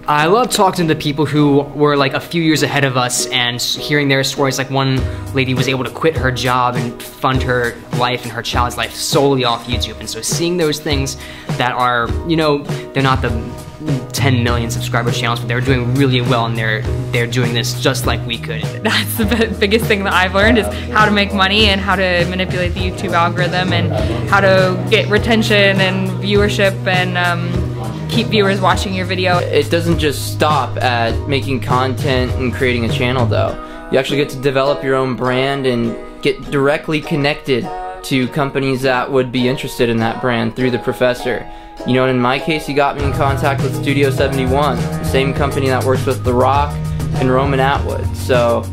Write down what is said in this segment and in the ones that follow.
I love talking to the people who were like a few years ahead of us and hearing their stories. Like one lady was able to quit her job and fund her life and her child's life solely off YouTube. And so seeing those things that are, you know, they're not the 10 million subscriber channels, but they're doing really well, and they're doing this just like we could. That's the biggest thing that I've learned, is how to make money and how to manipulate the YouTube algorithm and how to get retention and viewership and keep viewers watching your video. It doesn't just stop at making content and creating a channel though. You actually get to develop your own brand and get directly connected to companies that would be interested in that brand through the professor. You know, and in my case, he got me in contact with Studio 71, the same company that works with The Rock and Roman Atwood. So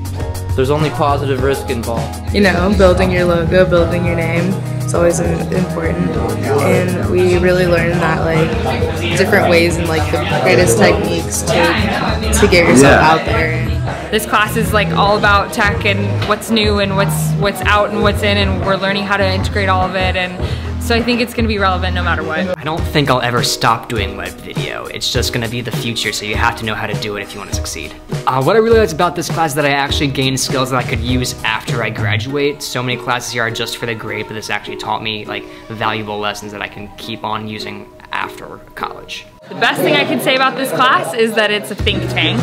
there's only positive risk involved. You know, building your logo, building your name, it's always important. And we really learned that, like, different ways and like the greatest techniques to get yourself out there. This class is like all about tech and what's new and what's out and what's in, and we're learning how to integrate all of it, and so I think it's going to be relevant no matter what. I don't think I'll ever stop doing web video. It's just going to be the future, so you have to know how to do it if you want to succeed. What I really liked about this class is that I actually gained skills that I could use after I graduate. So many classes here are just for the grade, but this actually taught me like valuable lessons that I can keep on using after college. The best thing I can say about this class is that it's a think tank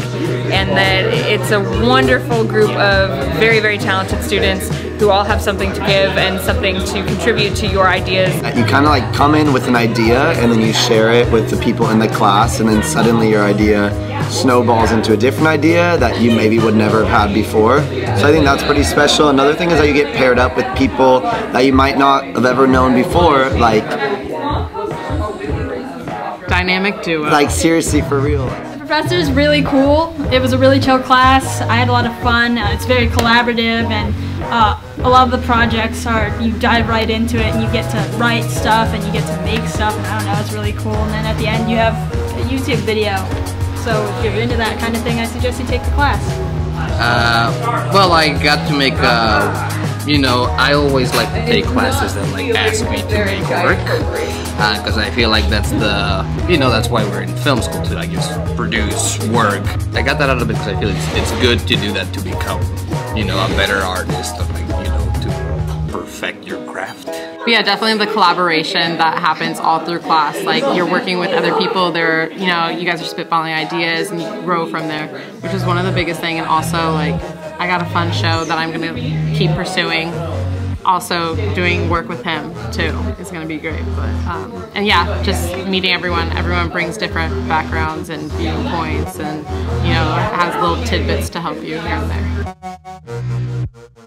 and that it's a wonderful group of very, very talented students who all have something to give and something to contribute to your ideas. You kind of like come in with an idea and then you share it with the people in the class, and then suddenly your idea snowballs into a different idea that you maybe would never have had before. So I think that's pretty special. Another thing is that you get paired up with people that you might not have ever known before, like dynamic duo. Like seriously, for real. The professor's really cool. It was a really chill class. I had a lot of fun. It's very collaborative, and a lot of the projects are, you dive right into it and you get to write stuff and you get to make stuff, and I don't know, it's really cool. And then at the end you have a YouTube video. So if you're into that kind of thing, I suggest you take the class. Well, I got to make you know, I always like to take classes that like ask me to make work, because I feel like that's the, you know, that's why we're in film school, to I guess produce work. I got that out of it because I feel it's good to do that to become, you know, a better artist, or like, you know, to perfect your craft. But yeah, definitely the collaboration that happens all through class. Like, you're working with other people, they're, you know, you guys are spitballing ideas and you grow from there, which is one of the biggest things. And also, like, I got a fun show that I'm gonna keep pursuing. Also doing work with him too is gonna be great. But and yeah, just meeting everyone. Everyone brings different backgrounds and viewpoints, and you know, has little tidbits to help you here and there.